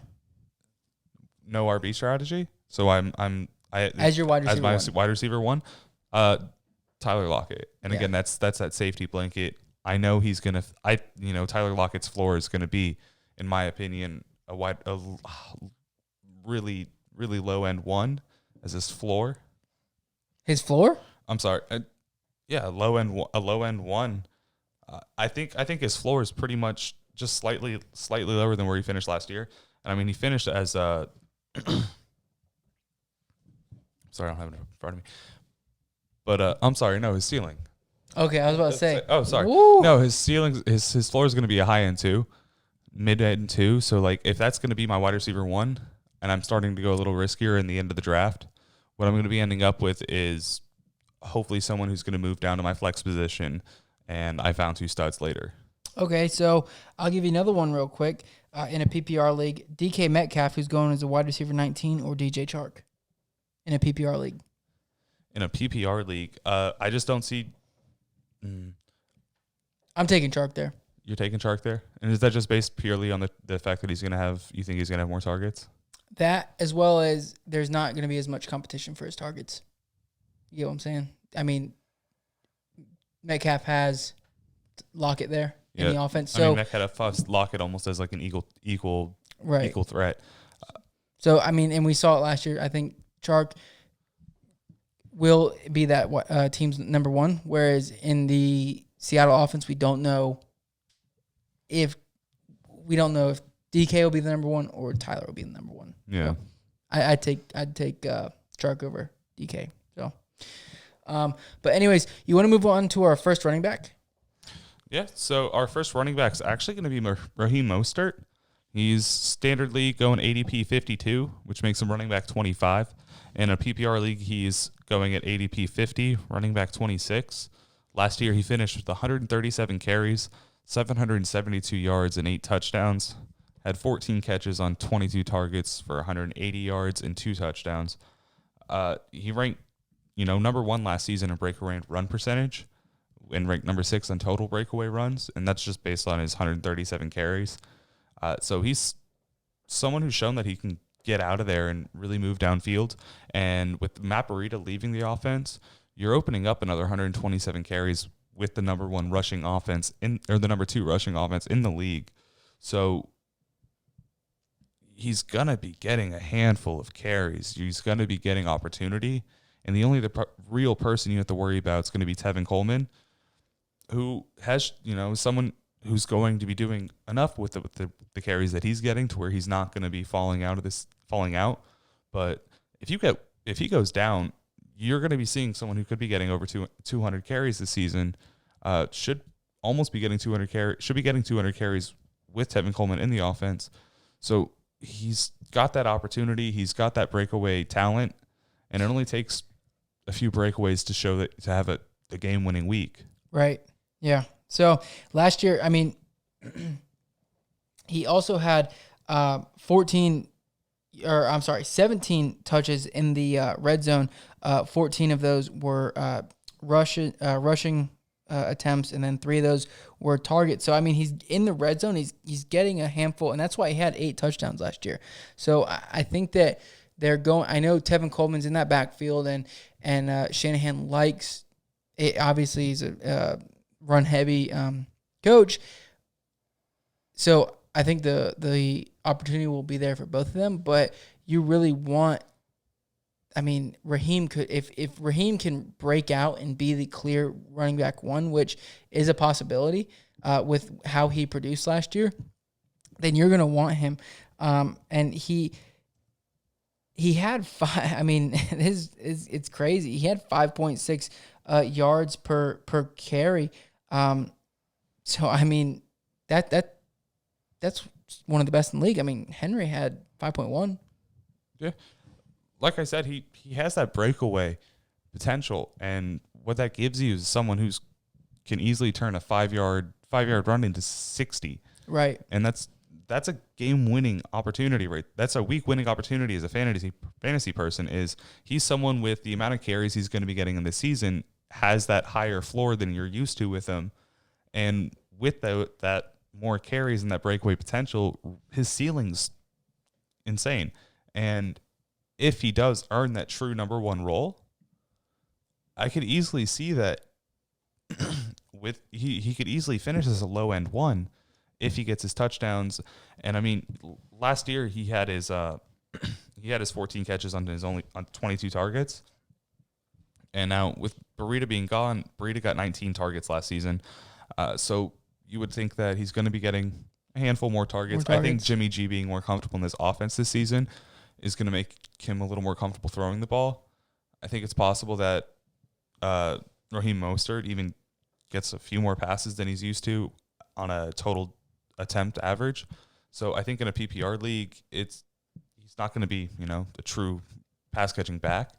No RB strategy. So I as your wide receiver as my wide receiver 1, Tyler Lockett. And again, that's that safety blanket. I know he's gonna. Tyler Lockett's floor is gonna be, in my opinion, a really really low end 1 as his floor. His floor? I'm sorry. A low end 1. I think his floor is pretty much just slightly lower than where he finished last year. And I mean, he finished as sorry, I don't have it in front of me. But I'm sorry, no, his ceiling. Okay, I was about to say. Oh, sorry. Woo. No, his ceiling, his floor is going to be a high end 2, mid end 2. So like, if that's going to be my wide receiver 1, and I'm starting to go a little riskier in the end of the draft, what I'm going to be ending up with is hopefully someone who's going to move down to my flex position, and I found 2 studs later. Okay, so I'll give you another one real quick. In a PPR league, DK Metcalf, who's going as a wide receiver 19, or DJ Chark in a PPR league? In a PPR league, I just don't see. I'm taking Chark there. You're taking Chark there? And is that just based purely on the fact that you think he's going to have more targets? That, as well as there's not going to be as much competition for his targets. You get what I'm saying? I mean, Metcalf has Lockett there in the offense. So, Metcalf Lockett almost as like an equal threat. So, I mean, and we saw it last year. I think Chark will be that team's number 1, whereas in the Seattle offense, we don't know if DK will be the number 1 or Tyler will be the number 1. Yeah, so I'd take Chark over DK. So, but anyways, you want to move on to our first running back? Yeah. So our first running back is actually going to be Raheem Mostert. He's standard league going ADP 52, which makes him running back 25. In a PPR league, he's going at ADP 50, running back 26. Last year, he finished with 137 carries, 772 yards, and 8 touchdowns. Had 14 catches on 22 targets for 180 yards and 2 touchdowns. He ranked, number 1 last season in breakaway run percentage, and ranked number 6 on total breakaway runs, and that's just based on his 137 carries. So he's someone who's shown that he can get out of there and really move downfield. And with Matt Breida leaving the offense, you're opening up another 127 carries with the number 1 rushing offense or the number 2 rushing offense in the league. So he's going to be getting a handful of carries. He's going to be getting opportunity. And the only real person you have to worry about is going to be Tevin Coleman, who has, someone who's going to be doing enough with the carries that he's getting to where he's not going to be falling out. But if he goes down, you're going to be seeing someone who could be getting over 200 carries this season. Should be getting 200 carries with Tevin Coleman in the offense. So he's got that opportunity. He's got that breakaway talent. and it only takes a few breakaways to show that to have a game-winning week. Right. Yeah. So last year, I mean, he also had 17 touches in the red zone. 14 of those were rushing attempts, and then 3 of those were targets. So I mean, he's in the red zone. He's getting a handful, and that's why he had 8 touchdowns last year. So I think that they're going. I know Tevin Coleman's in that backfield, and Shanahan likes it. Obviously, he's a run heavy coach. So I think the opportunity will be there for both of them, but you really want. I mean, Raheem could if Raheem can break out and be the clear running back 1, which is a possibility with how he produced last year, then you're going to want him. And he had 5. I mean, it's crazy. He had 5.6 yards per carry. So I mean that's one of the best in the league. I mean, Henry had 5.1. Yeah. Like I said, he has that breakaway potential, and what that gives you is someone who's can easily turn a 5-yard run into 60. Right. And that's a game-winning opportunity, right? That's a week-winning opportunity as a fantasy person. Is he's someone with the amount of carries he's going to be getting in this season has that higher floor than you're used to with him, and with that more carries and that breakaway potential, his ceiling's insane. And if he does earn that true number 1 role, I could easily see that with he could easily finish as a low end 1 if he gets his touchdowns. And I mean, last year he had his 14 catches on 22 targets. And now with Burita being gone, Burita got 19 targets last season. So you would think that he's going to be getting a handful more targets. I think Jimmy G being more comfortable in this offense this season is going to make him a little more comfortable throwing the ball. I think it's possible that Raheem Mostert even gets a few more passes than he's used to on a total attempt average. So I think in a PPR league, he's not going to be, a true pass catching back,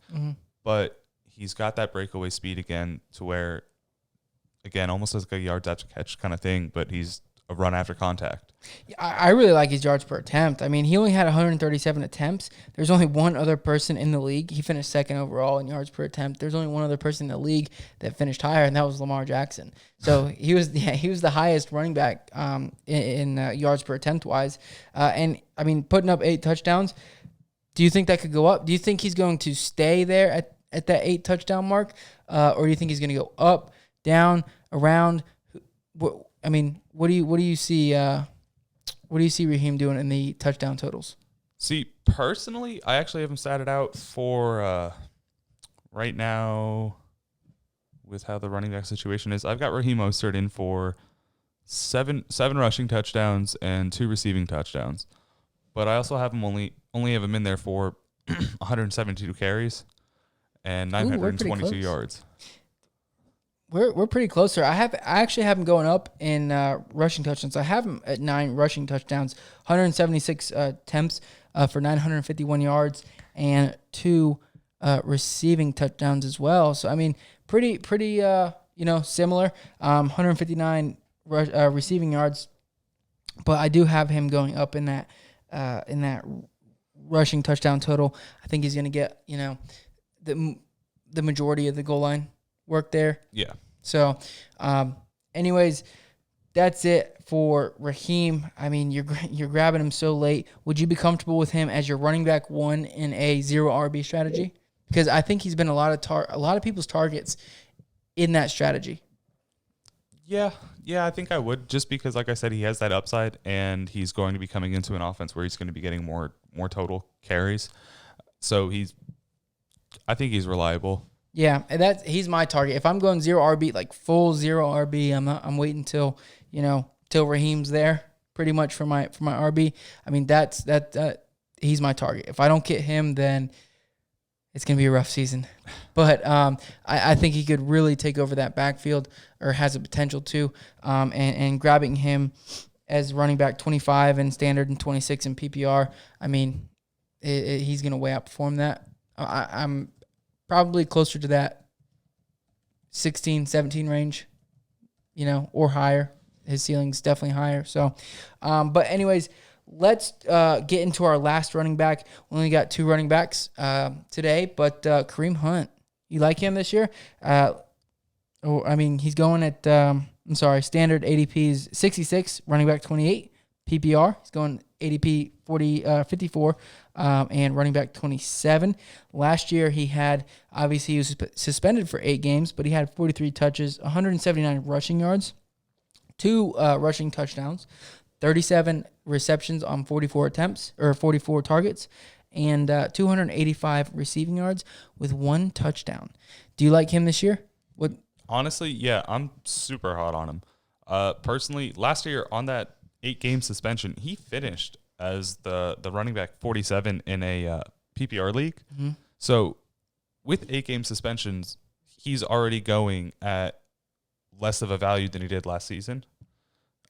but he's got that breakaway speed again to where, again, almost like a yards after catch kind of thing, but he's a run after contact. I really like his yards per attempt. I mean, he only had 137 attempts. There's only one other person in the league. He finished second overall in yards per attempt. There's only one other person in the league that finished higher, and that was Lamar Jackson. So he was the highest running back in yards per attempt wise. And I mean, putting up 8 touchdowns. Do you think that could go up? Do you think he's going to stay there at that 8 touchdown mark, or do you think he's going to go up, down, around? I mean, what do you see? What do you see Raheem doing in the touchdown totals? See, personally, I actually have him statted out for right now with how the running back situation is. I've got Raheem Mostert in for seven rushing touchdowns and 2 receiving touchdowns, but I also have him only have him in there for 172 carries and 922 yards. We're pretty close there. I actually have him going up in rushing touchdowns. I have him at 9 rushing touchdowns, 176 attempts for 951 yards, and 2 receiving touchdowns as well. So I mean, pretty similar. 159 receiving yards, but I do have him going up in that rushing touchdown total. I think he's going to get the majority of the goal line work there. Yeah. So, anyways, that's it for Raheem. I mean, you're grabbing him so late. Would you be comfortable with him as your running back 1 in a 0 RB strategy? Because I think he's been a lot of people's targets in that strategy. Yeah, I think I would, just because, like I said, he has that upside, and he's going to be coming into an offense where he's going to be getting more total carries. So I think he's reliable. Yeah, he's my target. If I'm going 0 RB, like full 0 RB, I'm waiting till Raheem's there, pretty much for my RB. I mean, he's my target. If I don't get him, then it's gonna be a rough season. But I think he could really take over that backfield, or has the potential to. And grabbing him as running back 25 in standard and 26 in PPR, I mean, he's gonna way outperform that. I'm probably closer to that 16, 17 range, or higher. His ceiling's definitely higher. So, but anyways, let's get into our last running back. We only got 2 running backs today, but Kareem Hunt. You like him this year? He's going at, standard ADP is 66, running back 28. PPR, he's going ADP 54, and running back 27. Last year, he was suspended for 8 games, but he had 43 touches, 179 rushing yards, 2 rushing touchdowns, 37 receptions on 44 attempts, or 44 targets, and 285 receiving yards with 1 touchdown. Do you like him this year? Honestly, yeah, I'm super hot on him. Personally, last year on that 8-game suspension, he finished as the running back 47 in a PPR league. Mm-hmm. So with 8-game suspensions, he's already going at less of a value than he did last season.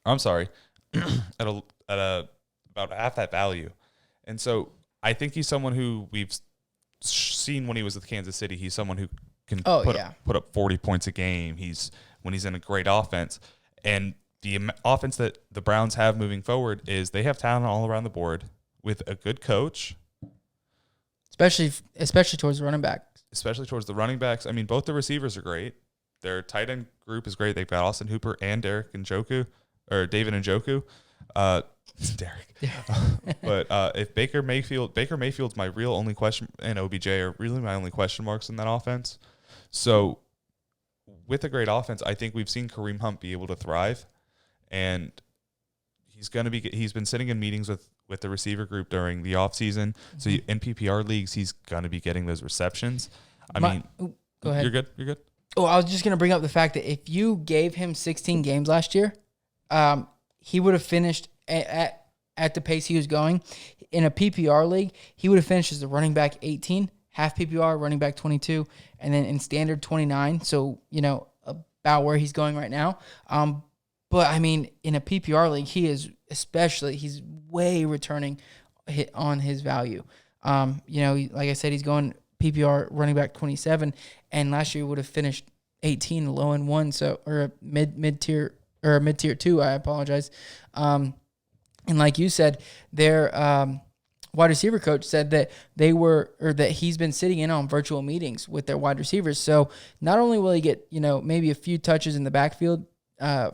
I'm sorry, at about half that value. And so I think he's someone who we've seen when he was with Kansas City. He's someone who can put up 40 points a game. When he's in a great offense. And the offense that the Browns have moving forward is they have talent all around the board with a good coach. Especially towards the running back. Especially towards the running backs. I mean, both the receivers are great. Their tight end group is great. They've got Austin Hooper and David Njoku. Derek. But if Baker Mayfield's my real only question, and OBJ are really my only question marks in that offense. So with a great offense, I think we've seen Kareem Hunt be able to thrive, and he's been sitting in meetings with the receiver group during the offseason. Mm-hmm. So in PPR leagues, he's going to be getting those receptions. Go ahead. You're good. Oh, I was just going to bring up the fact that if you gave him 16 games last year, he would have finished at the pace he was going. In a PPR league, he would have finished as a running back 18, half PPR, running back 22, and then in standard 29. So, about where he's going right now. But, in a PPR league, he's way returning on his value. Like I said, he's going PPR running back 27, and last year he would have finished 18, low end 1, so or mid-tier 2, I apologize. And like you said, their wide receiver coach said that that he's been sitting in on virtual meetings with their wide receivers. So not only will he get, maybe a few touches in the backfield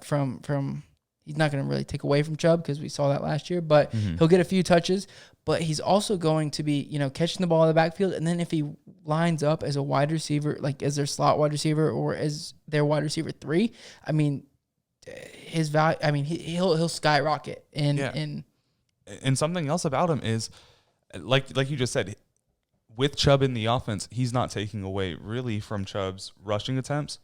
from he's not going to really take away from Chubb because we saw that last year, but he'll get a few touches, but he's also going to be, catching the ball in the backfield. And then if he lines up as a wide receiver, like as their slot wide receiver or as their wide receiver 3, his value, he'll skyrocket. And something else about him is, like you just said, with Chubb in the offense, he's not taking away really from Chubb's rushing attempts,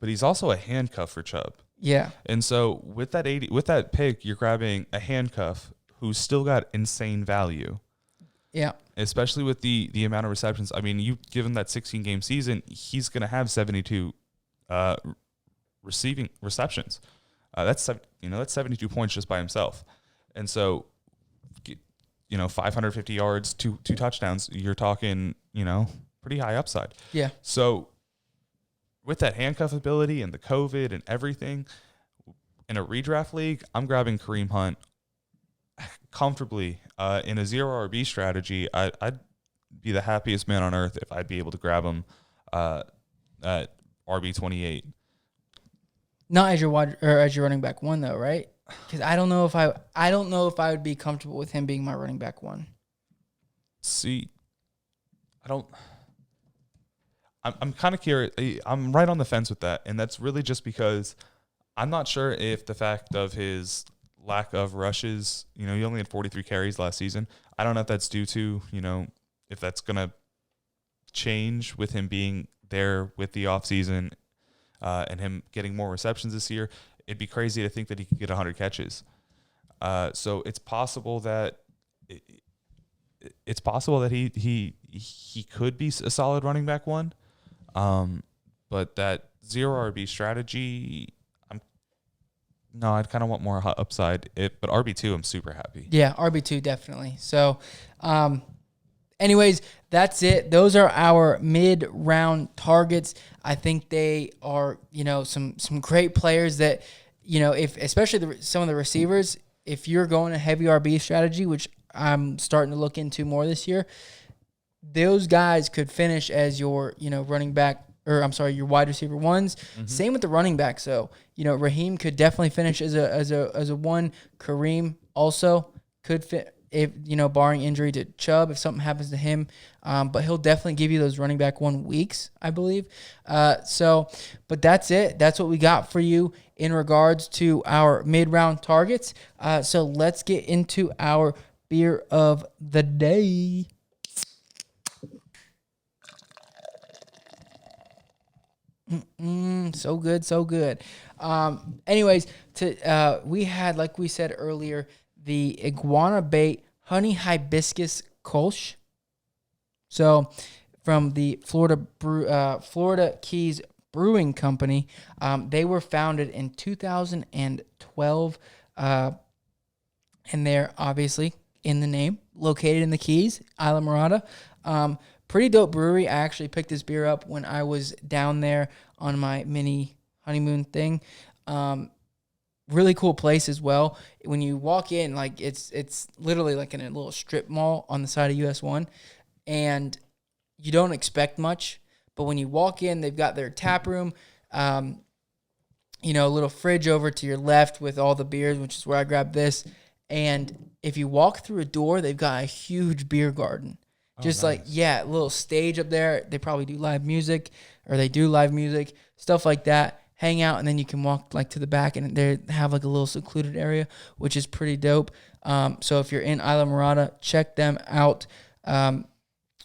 but he's also a handcuff for Chubb. Yeah. And so with that pick, you're grabbing a handcuff who's still got insane value. Yeah. Especially with the amount of receptions. You give him that 16-game season, he's going to have 72 receiving receptions. That's 72 points just by himself. And so 550 yards, two touchdowns, you're talking, pretty high upside. Yeah. So with that handcuff ability and the COVID and everything, in a redraft league, I'm grabbing Kareem Hunt comfortably. In a 0 RB strategy, I'd be the happiest man on earth if I'd be able to grab him at RB 28. Not as your running back 1 though, right? Because I don't know if I would be comfortable with him being my running back 1. See, I'm kind of curious. I'm right on the fence with that, and that's really just because I'm not sure if the fact of his lack of rushes, he only had 43 carries last season. I don't know if that's due to, if that's going to change with him being there with the offseason and him getting more receptions this year. It'd be crazy to think that he could get 100 catches. So it's possible that he could be a solid running back 1. But that 0 RB strategy, I'd kind of want more upside. But RB2, I'm super happy. Yeah, RB2 definitely. So, Anyways, that's it. Those are our mid-round targets. I think they are, some great players that, if especially some of the receivers, if you're going a heavy RB strategy, which I'm starting to look into more this year, those guys could finish as your, running back, or I'm sorry, your wide receiver ones. Mm-hmm. Same with the running backs. So, Raheem could definitely finish as a one. Kareem also could fit, if barring injury to Chubb, if something happens to him. But he'll definitely give you those running back 1 weeks, I believe. But that's it. That's what we got for you in regards to our mid-round targets. So let's get into our beer of the day. So good, so good. Anyways, we had, like we said earlier, the Iguana Bait Honey Hibiscus Kolsch. So, from the Florida Keys Brewing Company, they were founded in 2012, and they're obviously in the name, located in the Keys, Isla Morada. Pretty dope brewery. I actually picked this beer up when I was down there on my mini honeymoon thing. Really cool place as well. When you walk in, like it's literally like in a little strip mall on the side of US 1, and you don't expect much. But when you walk in, they've got their tap room, a little fridge over to your left with all the beers, which is where I grabbed this. And if you walk through a door, they've got a huge beer garden. Just nice. A little stage up there. They probably do live music, stuff like that. Hang out, and then you can walk to the back, and they have a little secluded area, which is pretty dope. So if you're in Isla Morada, check them out.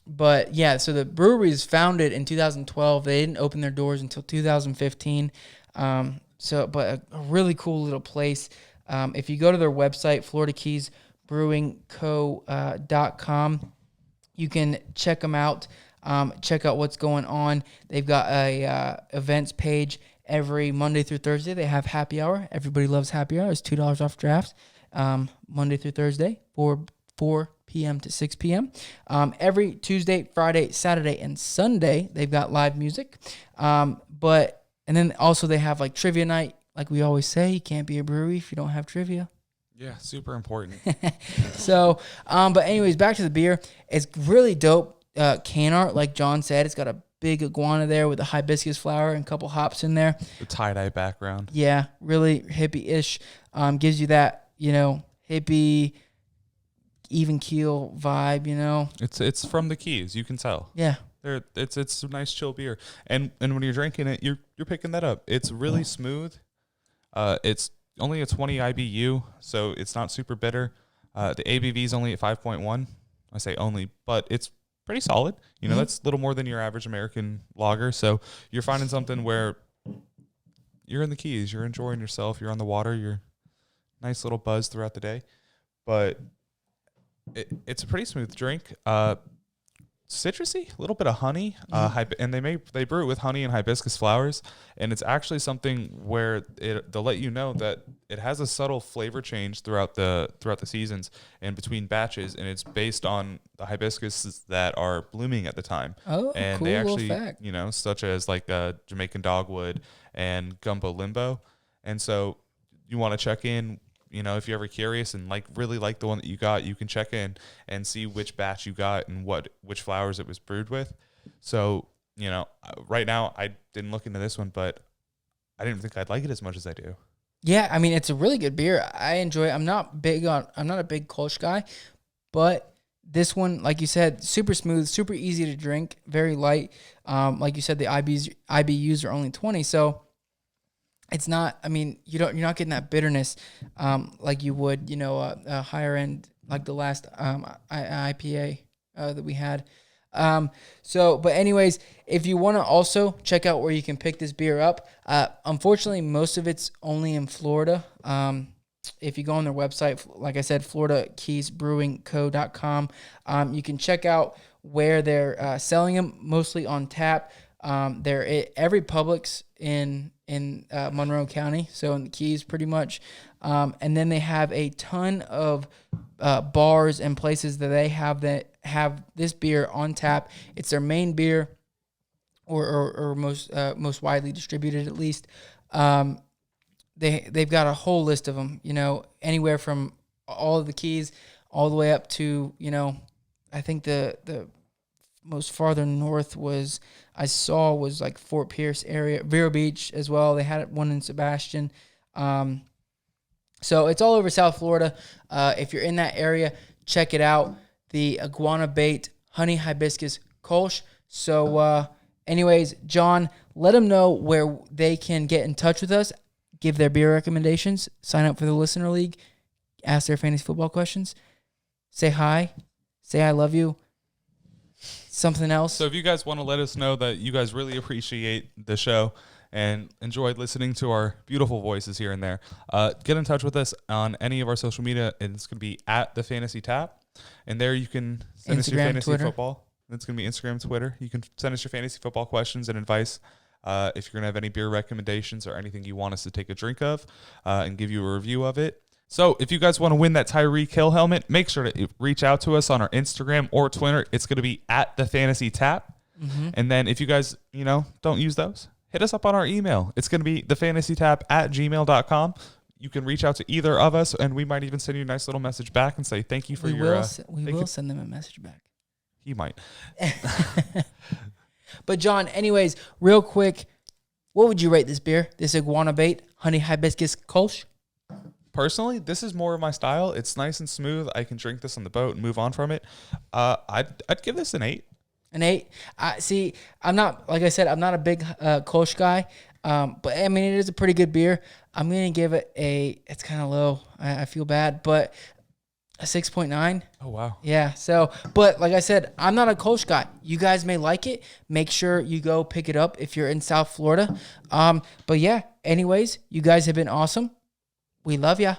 But yeah, so the brewery is founded in 2012. They didn't open their doors until 2015. But a really cool little place. If you go to their website, FloridaKeysBrewingCo.com, you can check them out. Check out what's going on. They've got a events page. Every Monday through Thursday, they have happy hour. Everybody loves happy hour. It's $2 off draft. Monday through Thursday, 4 p.m. to 6 p.m. Every Tuesday, Friday, Saturday, and Sunday, they've got live music. And then also they have trivia night. Like we always say, you can't be a brewery if you don't have trivia. Yeah, super important. But anyways, back to the beer. It's really dope can art. Like John said, it's got a big iguana there with a hibiscus flower and a couple hops in there. The tie-dye background. Yeah, really hippie-ish. Gives you that, hippie, even keel vibe, It's from the Keys, you can tell. Yeah. It's a nice chill beer. And when you're drinking it, you're picking that up. It's really smooth. It's only a 20 IBU, so it's not super bitter. The ABV is only at 5.1. I say only, but it's pretty solid. That's a little more than your average American lager. So you're finding something where you're in the Keys, you're enjoying yourself, you're on the water, you're nice little buzz throughout the day. But it's a pretty smooth drink. Citrusy, a little bit of honey, and they brew it with honey and hibiscus flowers, and it's actually something where they'll let you know that it has a subtle flavor change throughout the seasons and between batches, and it's based on the hibiscuses that are blooming at the time. Oh, and cool they actually, little fact. Such as Jamaican dogwood and gumbo limbo, and so you want to check in. If you're ever curious and really like the one that you got, you can check in and see which batch you got and which flowers it was brewed with. So, right now I didn't look into this one, but I didn't think I'd like it as much as I do. Yeah, I mean, it's a really good beer. I enjoy it. I'm not a big Kolsch guy, but this one, like you said, super smooth, super easy to drink, very light. Like you said, the IBUs are only 20, so it's not. I mean, you're not getting that bitterness like you would, a higher end like the last IPA that we had. But anyways, if you want to also check out where you can pick this beer up, unfortunately, most of it's only in Florida. If you go on their website, like I said, FloridaKeysBrewingCo.com, you can check out where they're selling them, mostly on tap. They're at every Publix in Monroe County, so in the Keys pretty much. And then they have a ton of bars and places that they have that have this beer on tap. It's their main beer, or most widely distributed at least. They've got a whole list of them. Anywhere from all of the Keys all the way up to I think the most farther north was like Fort Pierce area, Vero Beach as well. They had one in Sebastian. So it's all over South Florida. If you're in that area, check it out. The Iguana Bait Honey Hibiscus Kolsch. So anyways, John, let them know where they can get in touch with us, give their beer recommendations, sign up for the Listener League, ask their fantasy football questions, say hi, say I love you, something else. So if you guys want to let us know that you guys really appreciate the show and enjoyed listening to our beautiful voices here and there, get in touch with us on any of our social media, and it's going to be at the Fantasy Tap. And there you can send us your fantasy Twitter. football. It's going to be Instagram, Twitter. You can send us your fantasy football questions and advice. If you're going to have any beer recommendations or anything you want us to take a drink of and give you a review of it. So if you guys want to win that Tyreek Hill helmet, make sure to reach out to us on our Instagram or Twitter. It's going to be at the Fantasy Tap. Mm-hmm. And then if you guys, don't use those, hit us up on our email. It's going to be thefantasytap@gmail.com. You can reach out to either of us, and we might even send you a nice little message back and say thank you for we will send them a message back. He might. But John, anyways, real quick, what would you rate this beer? This Iguana Bait Honey Hibiscus Kolsch? Personally, this is more of my style. It's nice and smooth. I can drink this on the boat and move on from it. I'd give this an 8. An 8? See, I'm not, like I said, I'm not a big Kolsch guy. But I mean, it is a pretty good beer. I'm going to give it it's kind of low. I feel bad, but a 6.9. Oh, wow. Yeah. So, but like I said, I'm not a Kolsch guy. You guys may like it. Make sure you go pick it up if you're in South Florida. But yeah, anyways, you guys have been awesome. We love ya.